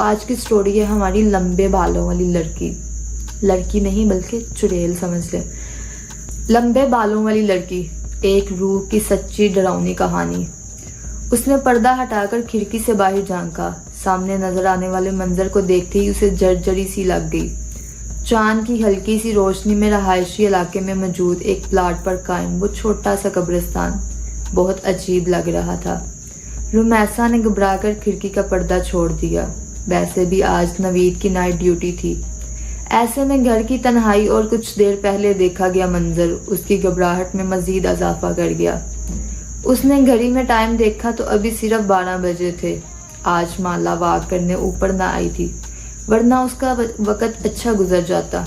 آج کی سٹوری ہے ہماری لمبے بالوں والی لڑکی نہیں بلکہ چڑیل سمجھ لیں. لمبے بالوں والی لڑکی، ایک روح کی سچی ڈراؤنی کہانی. اس نے پردہ ہٹا کر کھڑکی سے باہر جھانکا. سامنے نظر آنے والے منظر کو دیکھتے ہی اسے جڑی سی لگ گئی. چاند کی ہلکی سی روشنی میں رہائشی علاقے میں موجود ایک پلاٹ پر قائم وہ چھوٹا سا قبرستان بہت عجیب لگ رہا تھا. رمیسا نے گھبرا کر کھڑکی کا پردہ چھوڑ دیا. ویسے بھی آج نوید کی نائٹ ڈیوٹی تھی. ایسے میں گھر کی تنہائی اور کچھ دیر پہلے دیکھا گیا منظر اس کی گھبراہٹ میں مزید اضافہ کر گیا. اس نے گھڑی میں ٹائم دیکھا تو ابھی صرف 12 بجے تھے. آج مالا واک کرنے اوپر نہ آئی تھی ورنہ اس کا وقت اچھا گزر جاتا.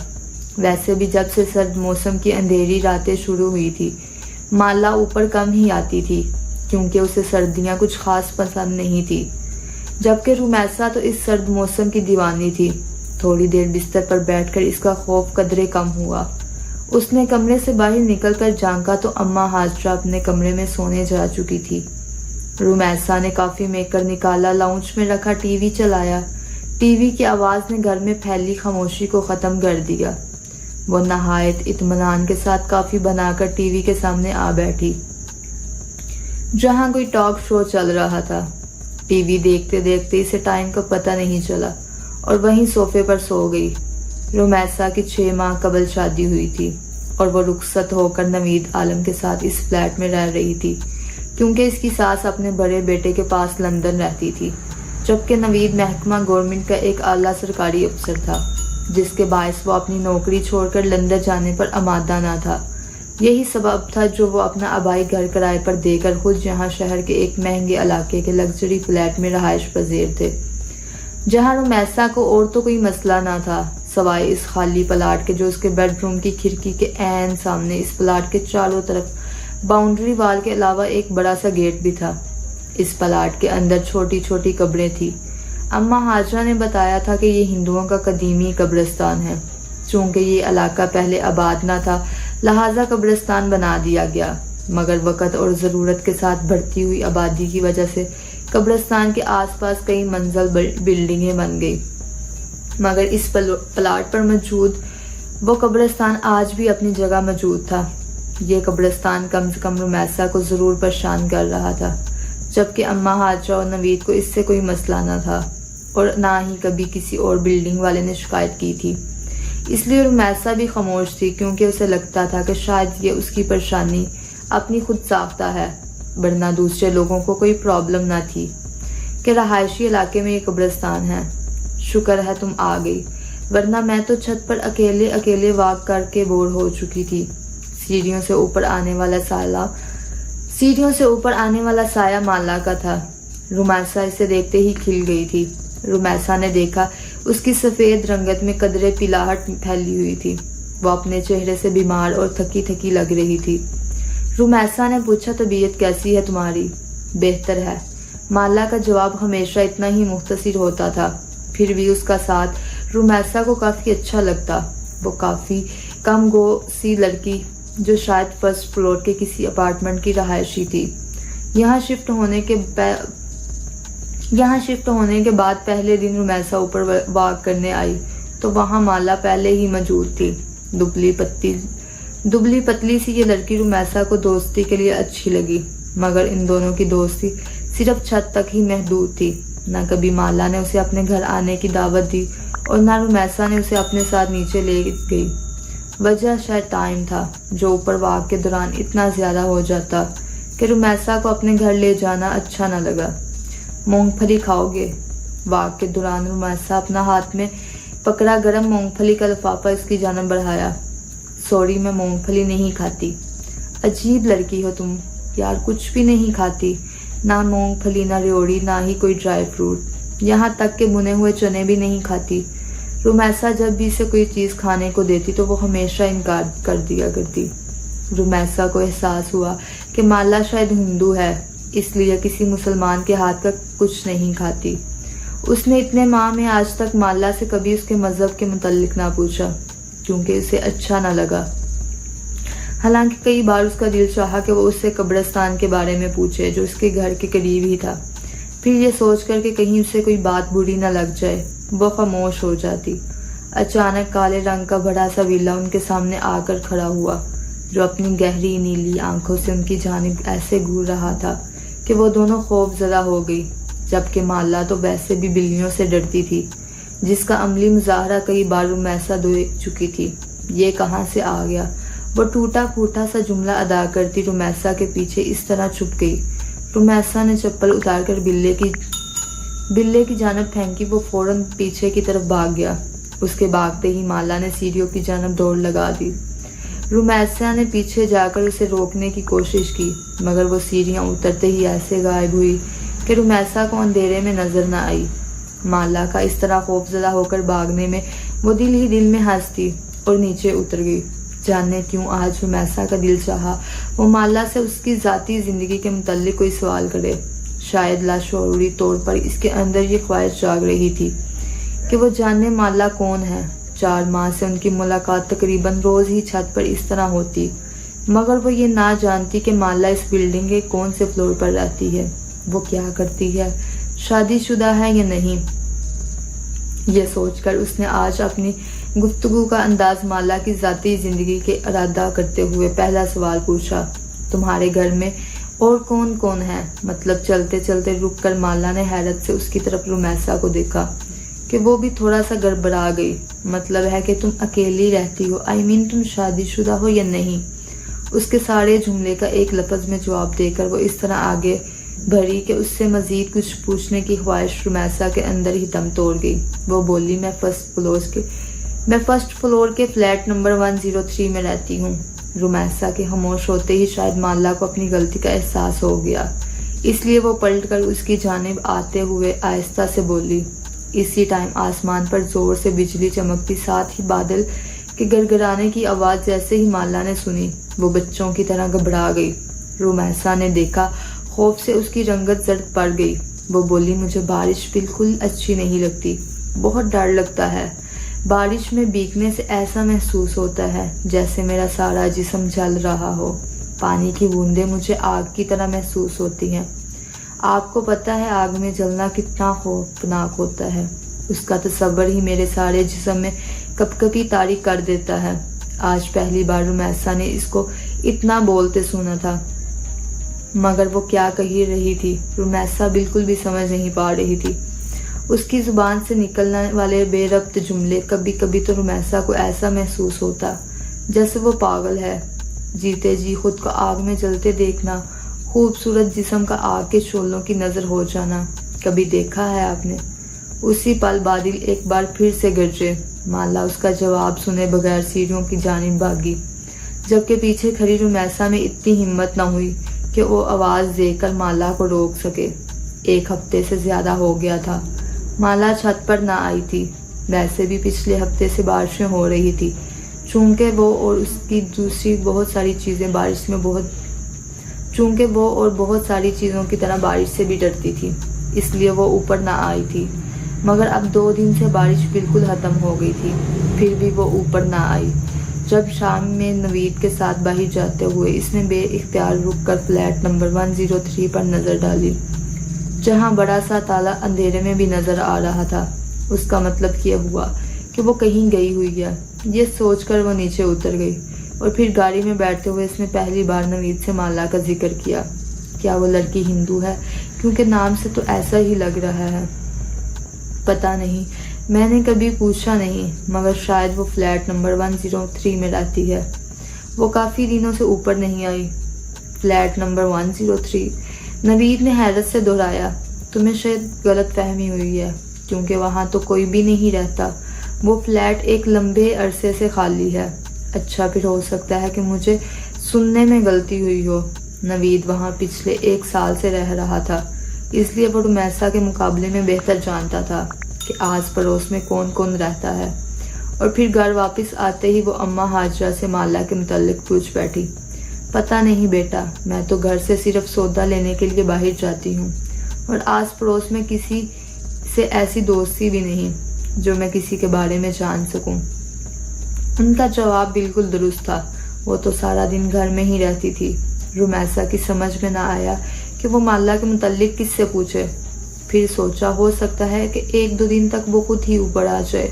ویسے بھی جب سے سرد موسم کی اندھیری راتیں شروع ہوئی تھی مالا اوپر کم ہی آتی تھی کیونکہ اسے سردیاں کچھ خاص پسند نہیں تھی. جبکہ رمیسا تو اس سرد موسم کی دیوانی تھی. تھوڑی دیر بستر پر بیٹھ کر اس کا خوف قدرے کم ہوا. اس نے کمرے سے باہر نکل کر جھانکا تو اماں ہاجرہ اپنے کمرے میں سونے جا چکی تھی. رمیسا نے کافی میکر نکالا، لاؤنج میں رکھا ٹی وی چلایا. ٹی وی کی آواز نے گھر میں پھیلی خاموشی کو ختم کر دیا. وہ نہایت اطمینان کے ساتھ کافی بنا کر ٹی وی کے سامنے آ بیٹھی جہاں کوئی ٹاک شو چل رہا تھا. ٹی وی دیکھتے دیکھتے اسے ٹائم کا پتہ نہیں چلا اور وہیں صوفے پر سو گئی. رمیسا کی 6 ماہ قبل شادی ہوئی تھی اور وہ رخصت ہو کر نوید عالم کے ساتھ اس فلیٹ میں رہ رہی تھی کیونکہ اس کی ساس اپنے بڑے بیٹے کے پاس لندن رہتی تھی جبکہ نوید محکمہ گورنمنٹ کا ایک اعلیٰ سرکاری افسر تھا جس کے باعث وہ اپنی نوکری چھوڑ کر لندن جانے پر آمادہ نہ تھا. یہی سبب تھا جو وہ اپنا آبائی گھر کرائے پر دے کر خود یہاں شہر کے ایک مہنگے علاقے کے لگژری فلیٹ میں رہائش پذیر تھے جہاں رمیسا کو اور تو کوئی مسئلہ نہ تھا سوائے اس خالی پلاٹ کے جو اس کے بیڈ روم کی کھڑکی کے عین سامنے. اس پلاٹ کے چاروں طرف باؤنڈری وال کے علاوہ ایک بڑا سا گیٹ بھی تھا. اس پلاٹ کے اندر چھوٹی چھوٹی قبریں تھیں. اماں ہاجرہ نے بتایا تھا کہ یہ ہندوؤں کا قدیمی قبرستان ہے. چونکہ یہ علاقہ پہلے آباد نہ تھا لہٰذا قبرستان بنا دیا گیا مگر وقت اور ضرورت کے ساتھ بڑھتی ہوئی آبادی کی وجہ سے قبرستان کے آس پاس کئی منزل بلڈنگیں بن گئی. مگر اس پلاٹ پر موجود وہ قبرستان آج بھی اپنی جگہ موجود تھا. یہ قبرستان کم سے کم رمیسا کو ضرور پریشان کر رہا تھا جبکہ اماں ہاجرہ اور نوید کو اس سے کوئی مسئلہ نہ تھا اور نہ ہی کبھی کسی اور بلڈنگ والے نے شکایت کی تھی. اس لیے رمیسا بھی خاموش تھی کیونکہ اسے لگتا تھا کہ شاید یہ اس کی پریشانی اپنی خود ساختہ ہے ورنہ دوسرے لوگوں کو کوئی پرابلم نہ تھی کہ رہائشی علاقے میں یہ قبرستان ہے. شکر ہے تم آ گئی ورنہ میں تو چھت پر اکیلے واک کر کے بور ہو چکی تھی. سیڑھیوں سے اوپر آنے والا سایہ مالا کا تھا. رمیسا اسے دیکھتے ہی کھل گئی تھی. رمیسا نے دیکھا اس کی سفید رنگت میں قدرے پیلاہٹ پھیلی ہوئی تھی. وہ اپنے چہرے سے بیمار اور تھکی لگ رہی تھی. رمیسا نے پوچھا طبیعت کیسی ہے تمہاری؟ بہتر ہے. مالا کا جواب ہمیشہ اتنا ہی مختصر ہوتا تھا. پھر بھی اس کا ساتھ رمیسا کو کافی اچھا لگتا. وہ کافی کم گو سی لڑکی جو شاید فرسٹ فلور کے کسی اپارٹمنٹ کی رہائشی تھی. یہاں شفٹ ہونے کے بعد پہلے دن رمیسا اوپر واک کرنے آئی تو وہاں مالا پہلے ہی موجود تھی. دبلی پتلی سی یہ لڑکی رمیسا کو دوستی کے لیے اچھی لگی مگر ان دونوں کی دوستی صرف چھت تک ہی محدود تھی. نہ کبھی مالا نے اسے اپنے گھر آنے کی دعوت دی اور نہ رمیسا نے اسے اپنے ساتھ نیچے لے گئی. وجہ شاید ٹائم تھا جو اوپر واک کے دوران اتنا زیادہ ہو جاتا کہ رمیسا کو اپنے گھر لے جانا اچھا نہ لگا. مونگ پھلی کھاؤ گے؟ واک کے دوران رمیسا اپنا ہاتھ میں پکڑا گرم مونگ پھلی کا لفافہ اس کی جانب بڑھایا. سوری میں مونگ پھلی نہیں کھاتی. عجیب لڑکی ہو تم یار، کچھ بھی نہیں کھاتی، نہ مونگ پھلی، نہ ریوڑی، نہ ہی کوئی ڈرائی فروٹ، یہاں تک کہ بنے ہوئے چنے بھی نہیں کھاتی. رمیسا جب بھی اسے کوئی چیز کھانے کو دیتی تو وہ ہمیشہ انکار کر دیا کرتی. رمیسا کو احساس ہوا کہ مالا شاید ہندو ہے اس لیے کسی مسلمان کے ہاتھ کا کچھ نہیں کھاتی. اس نے اتنے ماہ میں آج تک مالا سے کبھی اس کے مذہب کے متعلق نہ پوچھا کیونکہ اسے اچھا نہ لگا. حالانکہ کئی بار اس کا دل چاہا کہ وہ اس سے قبرستان کے بارے میں پوچھے جو اس کے گھر کے قریب ہی تھا. پھر یہ سوچ کر کہ کہیں اسے کوئی بات بری نہ لگ جائے وہ خاموش ہو جاتی۔ اچانک کالے رنگ کا بڑا سا ویلا ان کے سامنے آ کر کھڑا ہوا، جو اپنی گہری نیلی آنکھوں سے ان کی جانب ایسے گھور رہا تھا کہ وہ دونوں خوف زدہ ہو گئی، جبکہ مالا تو ویسے بھی بلیوں سے ڈرتی تھی، جس کا عملی مظاہرہ کئی بار رمیسا دیکھ چکی تھی۔ یہ کہاں سے آ گیا؟ وہ ٹوٹا پھوٹا سا جملہ ادا کرتی رمیسا کے پیچھے اس طرح چھپ گئی۔ رمیسا نے چپل اتار کر بلے کی جانب پھینکی، وہ فوراً پیچھے کی طرف بھاگ گیا۔ اس کے بھاگتے ہی مالا نے سیڑھیوں کی جانب دوڑ لگا دی۔ رمیسا نے پیچھے جا کر اسے روکنے کی کوشش کی، مگر وہ سیڑھیاں اترتے ہی ایسے غائب ہوئی کہ رمیسا کو اندھیرے میں نظر نہ آئی۔ مالا کا اس طرح خوفزدہ ہو کر بھاگنے میں وہ دل ہی دل میں ہنستی اور نیچے اتر گئی۔ جاننے کیوں آج رمیسا کا دل چاہا وہ مالا سے اس کی ذاتی زندگی کے متعلق کوئی سوال کرے۔ شاید لاشعوری طور پر اس کے اندر یہ خواہش جاگ رہی تھی کہ وہ جانے مالا کون ہے۔ 4 ماہ سے ان کی ملاقات تقریباً روز ہی چھت پر اس طرح ہوتی، مگر وہ یہ نہ جانتی کہ مالا اس بلڈنگ کے کون سے فلور پر رہتی ہے، وہ کیا کرتی ہے، شادی شدہ ہے یا نہیں۔ یہ سوچ کر اس نے آج اپنی گفتگو کا انداز مالا کی ذاتی زندگی کے ارادہ کرتے ہوئے پہلا سوال پوچھا، تمہارے گھر میں اور کون کون ہے؟ مطلب چلتے چلتے رک کر مالا نے حیرت سے اس کی طرف رمیسا کو دیکھا کہ وہ بھی تھوڑا سا گڑبڑا گئی۔ مطلب ہے کہ تم اکیلی رہتی ہو، تم شادی شدہ ہو یا نہیں؟ اس کے سارے جملے کا ایک لفظ میں جواب دے کر وہ اس طرح آگے بڑھی کہ اس سے مزید کچھ پوچھنے کی خواہش رمیسا کے اندر ہی دم توڑ گئی۔ وہ بولی، میں فرسٹ فلور کے فلیٹ نمبر 103 میں رہتی ہوں۔ رمیسا کے خاموش ہوتے ہی شاید مالا کو اپنی غلطی کا احساس ہو گیا، اس لیے وہ پلٹ کر اس کی جانب آتے ہوئے آہستہ سے بولی۔ اسی ٹائم آسمان پر زور سے بجلی چمکتی، ساتھ ہی بادل کے گڑگڑانے کی آواز جیسے ہی مالا نے سنی وہ بچوں کی طرح گھبرا گئی۔ رمیسا نے دیکھا، خوف سے اس کی رنگت زرد پڑ گئی۔ وہ بولی، مجھے بارش بالکل اچھی نہیں لگتی، بہت ڈر لگتا ہے۔ بارش میں بھیگنے سے ایسا محسوس ہوتا ہے جیسے میرا سارا جسم جل رہا ہو۔ پانی کی بوندیں مجھے آگ کی طرح محسوس ہوتی ہیں۔ آپ کو پتہ ہے آگ میں جلنا کتنا خوفناک ہوتا ہے؟ اس کا تصور ہی میرے سارے جسم میں کپکپی طاری کر دیتا ہے۔ آج پہلی بار رمیسا نے اس کو اتنا بولتے سنا تھا، مگر وہ کیا کہی رہی تھی رمیسا بالکل بھی سمجھ نہیں پا رہی تھی۔ اس کی زبان سے نکلنے والے بے ربط جملے، کبھی کبھی تو رمیسا کو ایسا محسوس ہوتا جیسے وہ پاگل ہے۔ جیتے جی خود کو آگ میں جلتے دیکھنا، خوبصورت جسم کا آگ کے شعلوں کی نظر ہو جانا، کبھی دیکھا ہے آپ نے؟ اسی پل بادل ایک بار پھر سے گرجے۔ مالا اس کا جواب سنے بغیر سیڑھیوں کی جانب بھاگی، جبکہ پیچھے کھڑی رمیسا میں اتنی ہمت نہ ہوئی کہ وہ آواز دے کر مالا کو روک سکے۔ 1 ہفتے سے زیادہ ہو گیا تھا مالا چھت پر نہ آئی تھی۔ ویسے بھی پچھلے ہفتے سے بارشیں ہو رہی تھی، چونکہ وہ اور بہت ساری چیزوں کی طرح بارش سے بھی ڈرتی تھی، اس لیے وہ اوپر نہ آئی تھی۔ مگر اب 2 دن سے بارش بالکل ختم ہو گئی تھی، پھر بھی وہ اوپر نہ آئی۔ جب شام میں نوید کے ساتھ باہر جاتے ہوئے اس نے بے اختیار رک کر فلیٹ نمبر 103 پر نظر ڈالی، جہاں بڑا سا تالا اندھیرے میں بھی نظر آ رہا تھا، اس کا مطلب یہ ہوا کہ وہ کہیں گئی ہوئی ہے۔ یہ سوچ کر وہ نیچے اتر گئی اور پھر گاڑی میں بیٹھتے ہوئے اس نے پہلی بار نوید سے مالا کا ذکر کیا۔ کیا وہ لڑکی ہندو ہے؟ کیونکہ نام سے تو ایسا ہی لگ رہا ہے۔ پتہ نہیں، میں نے کبھی پوچھا نہیں، مگر شاید وہ فلیٹ نمبر 103 میں رہتی ہے۔ وہ کافی دنوں سے اوپر نہیں آئی۔ فلیٹ نمبر 103، نوید نے حیرت سے دہرایا۔ تمہیں شاید غلط فہمی ہوئی ہے، کیونکہ وہاں تو کوئی بھی نہیں رہتا۔ وہ فلیٹ ایک لمبے عرصے سے خالی ہے۔ اچھا، پھر ہو سکتا ہے کہ مجھے سننے میں غلطی ہوئی ہو۔ نوید وہاں پچھلے 1 سال سے رہ رہا تھا، اس لیے وہ رمیسا کے مقابلے میں بہتر جانتا تھا کہ آس پڑوس میں کون کون رہتا ہے۔ اور پھر گھر واپس آتے ہی وہ اماں حاجرہ سے مالا کے متعلق پوچھ بیٹھی۔ پتہ نہیں بیٹا، میں تو گھر سے صرف سودا لینے کے لیے باہر جاتی ہوں، اور آس پڑوس میں کسی سے ایسی دوستی بھی نہیں جو میں کسی کے بارے میں جان سکوں۔ ان کا جواب بالکل درست تھا، وہ تو سارا دن گھر میں ہی رہتی تھی۔ رمیسا کی سمجھ میں نہ آیا کہ وہ مالا کے متعلق کس سے پوچھے۔ پھر سوچا ہو سکتا ہے کہ 1-2 دن تک وہ خود ہی اوپر آ جائے،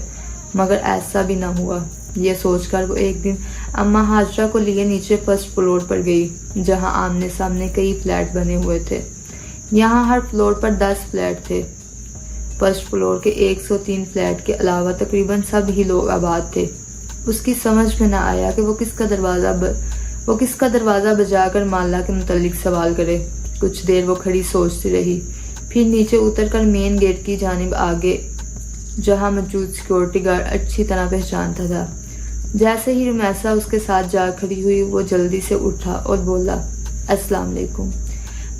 مگر ایسا بھی نہ ہوا۔ یہ سوچ کر وہ ایک دن اماں ہاجرہ کو لیے نیچے فرسٹ فلور پر گئی، جہاں آمنے سامنے کئی فلیٹ بنے ہوئے تھے۔ یہاں ہر فلور پر 10 فلیٹ تھے۔ فرسٹ فلور کے 103 فلیٹ کے علاوہ تقریباً سب ہی لوگ آباد تھے۔ اس کی سمجھ میں نہ آیا کہ وہ کس کا دروازہ بجا کر مالا کے متعلق سوال کرے۔ کچھ دیر وہ کھڑی سوچتی رہی، پھر نیچے اتر کر مین گیٹ کی جانب آگے، جہاں موجود سیکورٹی گارڈ اچھی طرح پہچانتا تھا۔ جیسے ہی رمیسا اس کے ساتھ جا کھڑی ہوئی، وہ جلدی سے اٹھا اور بولا، السلام علیکم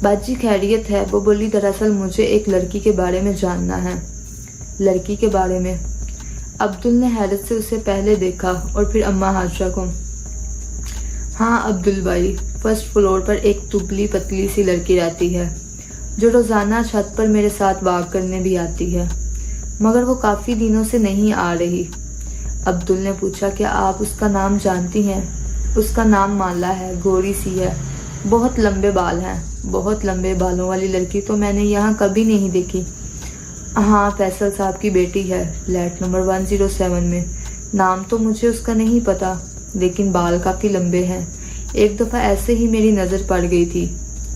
باجی، خیریت ہے؟ وہ بولی، دراصل مجھے ایک لڑکی کے بارے میں جاننا ہے۔ لڑکی کے بارے میں؟ عبدل نے حیرت سے اسے پہلے دیکھا اور پھر اماں ہاجرہ کو۔ ہاں عبدل بھائی، فرسٹ فلور پر ایک دبلی پتلی سی لڑکی رہتی ہے جو روزانہ چھت پر میرے ساتھ واک کرنے بھی آتی ہے، مگر وہ کافی دنوں سے نہیں آ رہی۔ عبدل نے پوچھا، کیا آپ اس کا نام جانتی ہیں؟ اس کا نام مالا ہے، گوری سی ہے، بہت لمبے بال ہیں۔ بہت لمبے بالوں والی لڑکی تو میں نے یہاں کبھی نہیں دیکھی۔ ہاں، فیصل صاحب کی بیٹی ہے، فلیٹ نمبر 107 میں۔ نام تو مجھے اس کا نہیں پتا، لیکن بال کافی لمبے ہیں۔ ایک دفعہ ایسے ہی میری نظر پڑ گئی تھی۔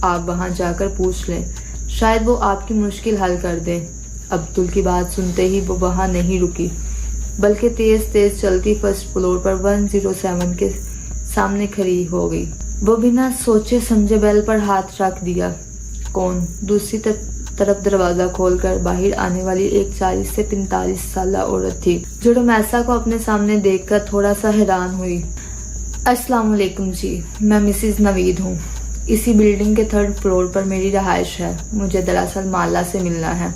آپ وہاں جا کر پوچھ لیں، شاید وہ آپ کی مشکل حل کر دیں۔ عبدل کی بات سنتے ہی وہ وہاں نہیں رکی، بلکہ تیز تیز چلتی فرسٹ فلور پر 107 کے سامنے کھڑی ہو گئی۔ وہ بنا سوچے سمجھے بیل پر ہاتھ رکھ دیا۔ کون؟ دوسری طرف دروازہ کھول کر باہر آنے والی ایک 40 سے 45 سالہ عورت تھی، جو رمیسا کو اپنے سامنے دیکھ کر تھوڑا سا حیران ہوئی۔ السلام علیکم جی، میں مسز نوید ہوں۔ اسی بلڈنگ کے 3rd فلور پر میری رہائش ہے۔ مجھے دراصل مالا سے ملنا ہے۔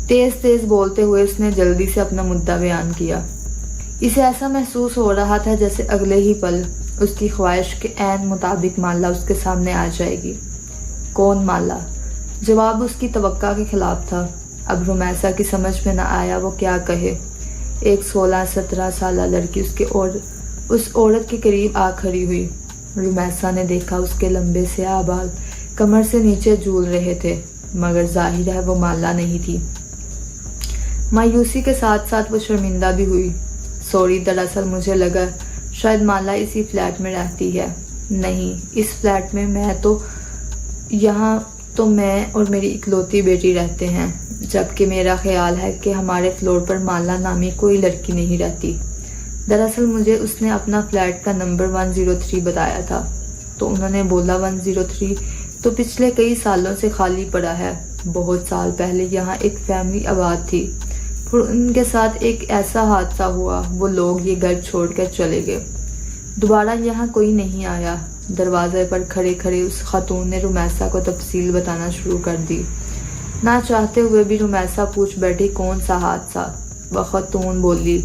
تیز تیز بولتے ہوئے اس نے جلدی سے اپنا مدعا بیان کیا۔ اسے ایسا محسوس ہو رہا تھا جیسے اگلے ہی پل اس کی خواہش کے عین مطابق مالا اس کے سامنے آ جائے گی۔ کون مالا؟ جواب اس کی توقع کے خلاف تھا۔ اب رمیسا کی سمجھ میں نہ آیا وہ کیا کہے۔ ایک 16-17 سالہ لڑکی اس عورت کے قریب آ کھڑی ہوئی۔ رمیسا نے دیکھا اس کے لمبے سیاہ بال کمر سے نیچے جھول رہے تھے، مگر ظاہر ہے وہ مالا نہیں تھی۔ مایوسی کے ساتھ ساتھ وہ شرمندہ بھی ہوئی۔ سوری، دراصل مجھے لگا شاید مالا اسی فلیٹ میں رہتی ہے۔ نہیں، اس فلیٹ میں یہاں تو میں اور میری اکلوتی بیٹی رہتے ہیں، جبکہ میرا خیال ہے کہ ہمارے فلور پر مالا نامی کوئی لڑکی نہیں رہتی۔ دراصل مجھے اس نے اپنا فلیٹ کا نمبر 103 بتایا تھا، تو انہوں نے بولا 103 تو پچھلے کئی سالوں سے خالی پڑا ہے۔ بہت سال پہلے یہاں ایک فیملی آباد تھی، پھر ان کے ساتھ ایک ایسا حادثہ ہوا، وہ لوگ یہ گھر چھوڑ کر چلے گئے۔ دوبارہ یہاں کوئی نہیں آیا۔ دروازے پر کھڑے کھڑے اس خاتون نے رمیسا کو تفصیل بتانا شروع کر دی۔ نہ چاہتے ہوئے بھی رمیسا پوچھ بیٹھی، کون سا حادثہ؟ وہ خاتون بولی،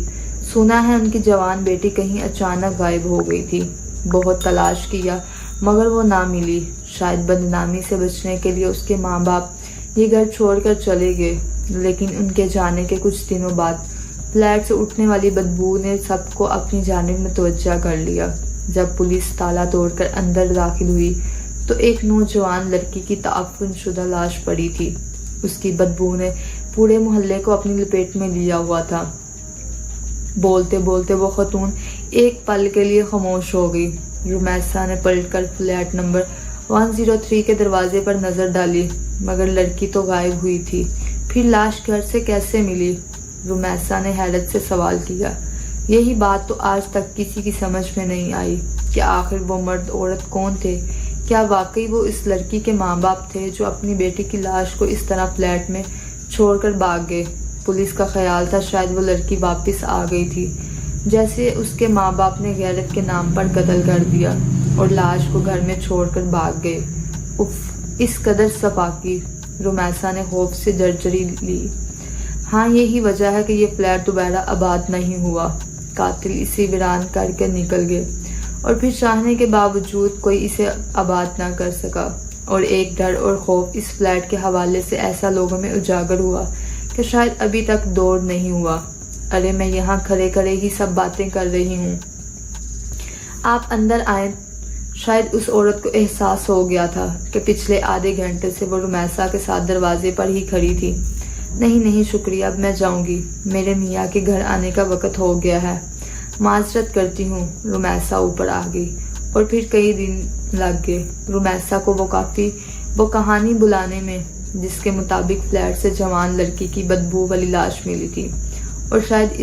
سنا ہے ان کی جوان بیٹی کہیں اچانک غائب ہو گئی تھی۔ بہت تلاش کیا مگر وہ نہ ملی۔ شاید بدنامی سے بچنے کے لیے اس کے ماں باپ یہ گھر چھوڑ کر چلے گئے، لیکن ان کے جانے کے کچھ دنوں بعد فلیٹ سے اٹھنے والی بدبو نے سب کو اپنی جانب متوجہ کر لیا۔ جب پولیس تالا توڑ کر اندر داخل ہوئی تو ایک نوجوان لڑکی کی تعفن شدہ لاش پڑی تھی۔ اس کی بدبو نے پورے محلے کو اپنی لپیٹ میں لیا ہوا تھا۔ بولتے بولتے وہ خاتون ایک پل کے لیے خاموش ہو گئی۔ رمیسا نے پلٹ کر فلیٹ نمبر 103 کے دروازے پر نظر ڈالی، مگر لڑکی تو غائب ہوئی تھی۔ پھر لاش گھر سے کیسے ملی؟ رمیسا نے حیرت سے سوال کیا۔ یہی بات تو آج تک کسی کی سمجھ میں نہیں آئی کہ آخر وہ مرد عورت کون تھے۔ کیا واقعی وہ اس لڑکی کے ماں باپ تھے جو اپنی بیٹی کی لاش کو اس طرح فلیٹ میں چھوڑ کر بھاگ گئے؟ پولیس کا خیال تھا شاید وہ لڑکی واپس آ گئی تھی، جیسے اس کے ماں باپ نے غیرت کے نام پر قتل کر دیا اور لاش کو گھر میں چھوڑ کر بھاگ گئے۔ اف، اس قدر صفاقی! رمیسا نے خوف سے جرجری لی۔ ہاں، یہی وجہ ہے کہ یہ فلیٹ دوبارہ آباد نہیں ہوا۔ قاتل اسے ویران کر کے نکل گئے اور پھر چاہنے کے باوجود کوئی اسے آباد نہ کر سکا، اور ایک ڈر اور خوف اس فلیٹ کے حوالے سے ایسا لوگوں میں اجاگر ہوا کہ شاید ابھی تک دور نہیں ہوا۔ ارے میں یہاں کھڑے کھڑے ہی سب باتیں کر رہی ہوں۔ آپ اندر آئیں، شاید اس عورت کو احساس ہو گیا تھا کہ پچھلے آدھے گھنٹے سے وہ رمیسا کے ساتھ دروازے پر ہی کھڑی تھی۔ نہیں شکریہ، اب میں جاؤں گی، میرے میاں کے گھر آنے کا وقت ہو گیا ہے۔ معذرت کرتی ہوں۔ رمیسا اوپر آ گئی اور پھر کئی دن لگ گئے رمیسا کو وہ کہانی بلانے میں جس کے مطابق فلیٹ سے جوان لڑکی کی بدبو والی لاش ملی تھی، اور شاید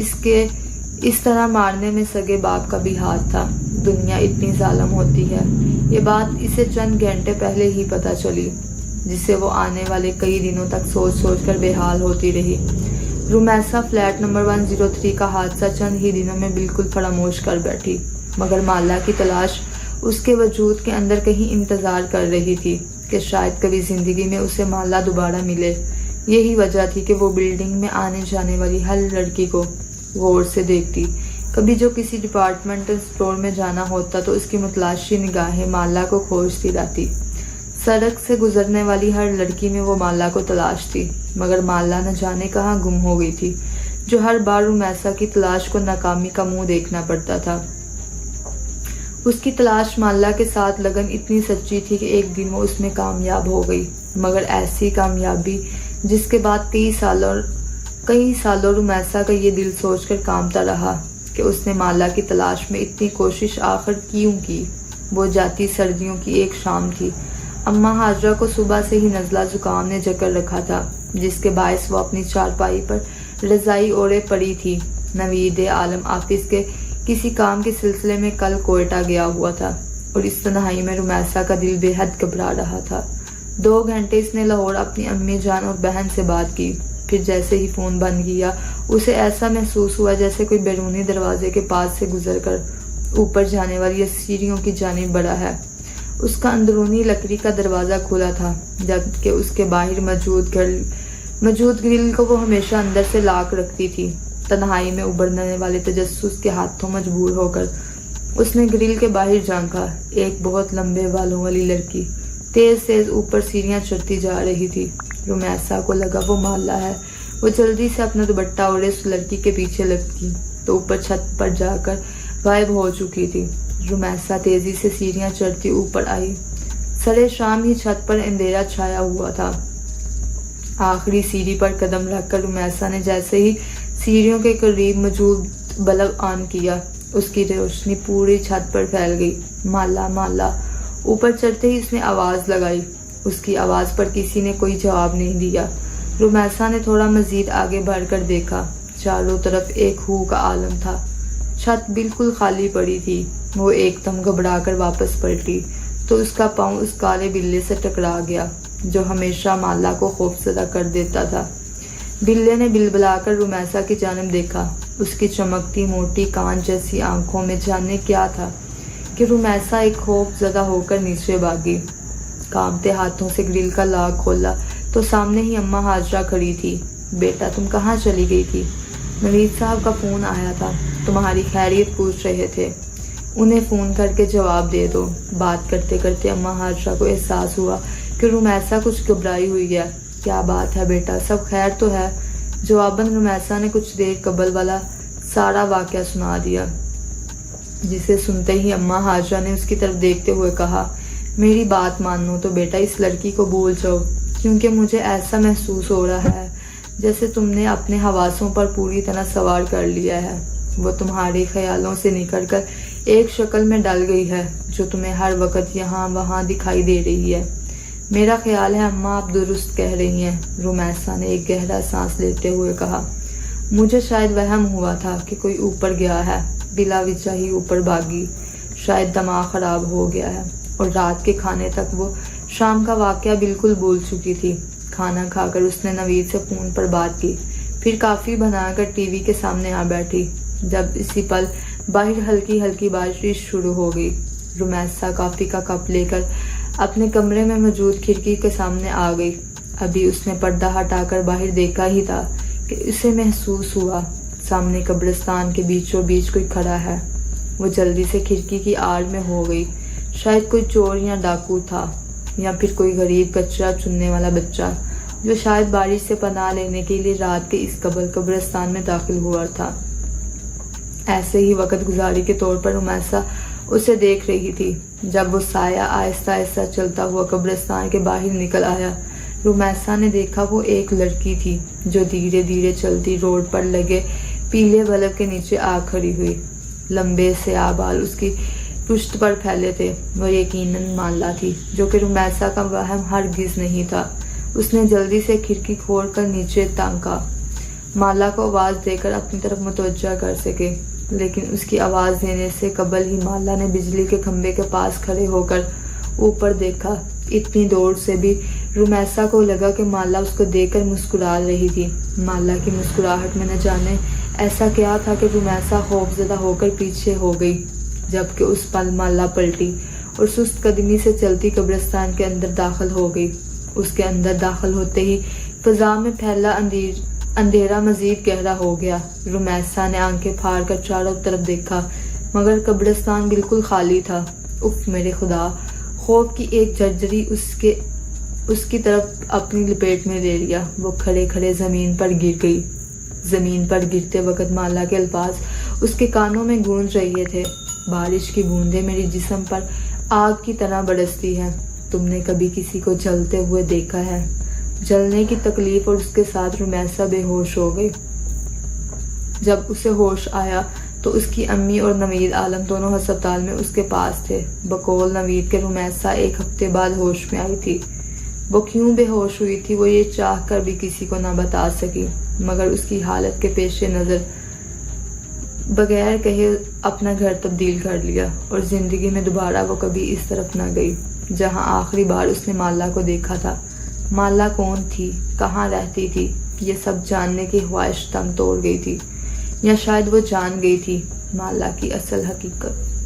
اس طرح مارنے میں سگے باپ کا بھی ہاتھ تھا۔ دنیا اتنی ظالم ہوتی ہے، یہ بات اسے چند گھنٹے پہلے ہی پتہ چلی، جسے وہ آنے والے کئی دنوں تک سوچ کر بے حال ہوتی رہی۔ رمیسا فلیٹ نمبر 103 کا حادثہ چند ہی دنوں میں بالکل فراموش کر بیٹھی، مگر مالا کی تلاش اس کے وجود کے اندر کہیں انتظار کر رہی تھی کہ شاید کبھی زندگی میں اسے مالا دوبارہ ملے۔ یہی وجہ تھی کہ وہ بلڈنگ میں آنے جانے والی ہر لڑکی کو غور سے دیکھتی۔ کبھی جو کسی ڈپارٹمنٹل اسٹور میں جانا ہوتا تو اس کی متلاشی نگاہیں مالا کو کھوجتی رہتی۔ سڑک سے گزرنے والی ہر لڑکی میں وہ مالا کو تلاشتی، مگر مالا نہ جانے کہاں گم ہو گئی تھی، جو ہر بار رمیسا کی تلاش کو ناکامی کا منہ دیکھنا پڑتا تھا۔ اس کی تلاش مالا کے ساتھ لگن اتنی سچی تھی کہ ایک دن وہ اس میں کامیاب ہو گئی، مگر ایسی کامیابی جس کے بعد کئی سالوں رمیسا کا یہ دل سوچ کر کانپتا رہا کہ اس نے مالا کی تلاش میں اتنی کوشش آخر کیوں کی۔ وہ جاتی سردیوں کی ایک شام تھی۔ اماں ہاجرہ کو صبح سے ہی نزلہ زکام نے جکڑ رکھا تھا، جس کے باعث وہ اپنی چارپائی پر رضائی اوڑھے پڑی تھی۔ نوید عالم آفس کے کسی کام کے سلسلے میں کل کوئٹہ گیا ہوا تھا، اور اس تنہائی میں رمیسا کا دل بے حد گھبرا رہا تھا۔ 2 گھنٹے اس نے لاہور اپنی امی جان اور بہن سے بات کی، پھر جیسے ہی فون بند کیا اسے ایسا محسوس ہوا جیسے کوئی بیرونی دروازے کے پاس سے گزر کر اوپر جانے والی سیڑھیوں کی جانب بڑھا ہے۔ اس کا اندرونی لکڑی کا دروازہ کھلا تھا، جبکہ اس کے باہر موجود گرل کو وہ ہمیشہ اندر سے لاک رکھتی تھی۔ تنہائی میں ابھرنے والے تجسس کے ہاتھوں مجبور ہو کر اس نے گرل کے باہر جھانکا۔ ایک بہت لمبے بالوں والی لڑکی تیز اوپر سیڑھیاں چڑھتی جا رہی تھی۔ رمیسا کو لگا وہ مالا ہے۔ وہ جلدی سے اپنا دوپٹہ اوڑھے اس لڑکی کے پیچھے لپکی تو اوپر چھت پر جا کر غائب ہو چکی تھی۔ رمیسا تیزی سے سیڑھیاں چڑھتی اوپر آئی۔ سرے شام ہی چھت پر اندھیرا چھایا ہوا تھا۔ آخری سیڑھی پر قدم رکھ کر رمیسا نے جیسے ہی سیڑھیوں کے قریب موجود بلب آن کیا، اس کی روشنی پوری چھت پر پھیل گئی۔ مالا مالا۔ اوپر چڑھتے ہی اس نے آواز لگائی۔ اس کی آواز پر کسی نے کوئی جواب نہیں دیا۔ رمیسا نے تھوڑا مزید آگے بڑھ کر دیکھا۔ چاروں طرف ایک ہو کا عالم تھا۔ چھت بالکل خالی پڑی تھی۔ وہ ایک دم گھبرا کر واپس پلٹی تو اس کا پاؤں اس کالے بلے سے ٹکرا گیا جو ہمیشہ مالا کو خوفزدہ کر دیتا تھا۔ بلے نے بلبلا کر رمیسا کی جانب دیکھا۔ اس کی چمکتی موٹی کان جیسی آنکھوں میں جانے کیا تھا کہ رمیسا ایک خوف زدہ ہو کر نیچے بھاگی۔ کانپتے ہاتھوں سے گرل کا لاک کھولا تو سامنے ہی اماں ہاجرہ کھڑی تھی۔ بیٹا تم کہاں چلی گئی تھی؟ نوید صاحب کا فون آیا تھا، تمہاری خیریت پوچھ رہے تھے، انہیں فون کر کے جواب دے دو۔ بات کرتے کرتے اماں ہاجرہ کو احساس ہوا کہ رمیسا کچھ گھبرائی ہوئی ہے۔ کیا بات ہے بیٹا، سب خیر تو ہے؟ جواباً رمیسا نے کچھ دیر قبل والا سارا واقعہ سنا دیا، جسے سنتے ہی اماں ہاجرہ نے اس کی طرف دیکھتے ہوئے کہا، میری بات مانو تو بیٹا اس لڑکی کو بھول جاؤ، کیونکہ مجھے ایسا محسوس ہو رہا ہے جیسے تم نے اپنے حواسوں پر پوری طرح سوار کر لیا ہے۔ وہ تمہارے خیالوں سے نکل کر ایک شکل میں ڈل گئی ہے جو تمہیں ہر وقت یہاں وہاں دکھائی دے رہی ہے۔ میرا خیال ہے اماں آپ درست کہہ رہی ہیں، رمیسا نے ایک گہرا سانس لیتے ہوئے کہا۔ مجھے شاید وہم ہوا تھا کہ کوئی اوپر گیا ہے، بلا وجہ ہی اوپر بھاگی، شاید دماغ خراب ہو گیا ہے۔ اور رات کے کھانے تک وہ شام کا واقعہ بالکل بھول چکی تھی۔ کھانا کھا کر اس نے نوید سے فون پر بات کی، پھر کافی بنا کر ٹی وی کے سامنے آ بیٹھی۔ جب اسی پل باہر ہلکی ہلکی بارش شروع ہو گئی۔ رمیسا کافی کا کپ لے کر اپنے کمرے میں موجود کھڑکی کے سامنے آ گئی۔ ابھی اس نے پردہ ہٹا کر باہر دیکھا ہی تھا کہ اسے محسوس ہوا سامنے قبرستان کے بیچوں بیچ کوئی کھڑا ہے۔ وہ جلدی سے کھڑکی کی آڑ میں ہو گئی۔ شاید کوئی چور یا ڈاکو تھا، یا پھر کوئی غریب کچرا چننے والا بچہ جو شاید بارش سے پناہ لینے کے لیے رات کے اس قبرستان میں داخل ہوا تھا۔ ایسے ہی وقت گزاری کے طور پر رمیسا اسے دیکھ رہی تھی۔ جب وہ سایہ آہستہ آہستہ چلتا ہوا قبرستان کے باہر نکل آیا، رمیسا نے دیکھا وہ ایک لڑکی تھی جو دھیرے دھیرے چلتی روڈ پر لگے پیلے بلب کے نیچے آ کھڑی ہوئی۔ لمبے سیاہ بال اس کی پشت پر پھیلے تھے۔ وہ یقیناً مالا تھی، جو کہ رمیسا کا وہم ہرگز نہیں تھا۔ اس نے جلدی سے کھڑکی کھول کر نیچے تانکا، مالا کو آواز دے کر اپنی طرف متوجہ کر سکے، لیکن اس کی آواز دینے سے قبل ہی مالا نے بجلی کے کھمبے کے پاس کھڑے ہو کر اوپر دیکھا۔ اتنی دور سے بھی رمیسا کو لگا کہ مالا اس کو دیکھ کر مسکرا رہی تھی۔ مالا کی مسکراہٹ میں نہ جانے ایسا کیا تھا کہ رمیسا خوفزدہ ہو کر پیچھے ہو گئی، جبکہ اس پل مالا پلٹی اور سست قدمی سے چلتی قبرستان کے اندر داخل ہو گئی۔ اس کے اندر داخل ہوتے ہی فضا میں پھیلا اندھیرا مزید گہرا ہو گیا۔ رمیسا نے آنکھیں پھاڑ کر چاروں طرف دیکھا، مگر قبرستان بالکل خالی تھا۔ اف میرے خدا! خوف کی ایک جھرجھری اس کی طرف اپنی لپیٹ میں لے لیا۔ وہ کھڑے کھڑے زمین پر گر گئی۔ زمین پر گرتے وقت مالا کے الفاظ اس کے کانوں میں گونج رہے تھے۔ بارش کی بوندیں میری جسم پر آگ کی طرح برستی ہیں۔ تم نے کبھی کسی کو جلتے ہوئے دیکھا ہے؟ جلنے کی تکلیف اور اس کے ساتھ رمیسا بے ہوش ہو گئی۔ جب اسے ہوش آیا تو اس کی امی اور نوید عالم دونوں ہسپتال میں اس کے پاس تھے۔ بقول نوید کے رمیسا ایک ہفتے بعد ہوش میں آئی تھی۔ وہ کیوں بے ہوش ہوئی تھی وہ یہ چاہ کر بھی کسی کو نہ بتا سکی، مگر اس کی حالت کے پیش نظر بغیر کہے اپنا گھر تبدیل کر لیا، اور زندگی میں دوبارہ وہ کبھی اس طرف نہ گئی جہاں آخری بار اس نے مالا کو دیکھا تھا۔ مالا کون تھی، کہاں رہتی تھی، یہ سب جاننے کی خواہش دم توڑ گئی تھی، یا شاید وہ جان گئی تھی مالا کی اصل حقیقت۔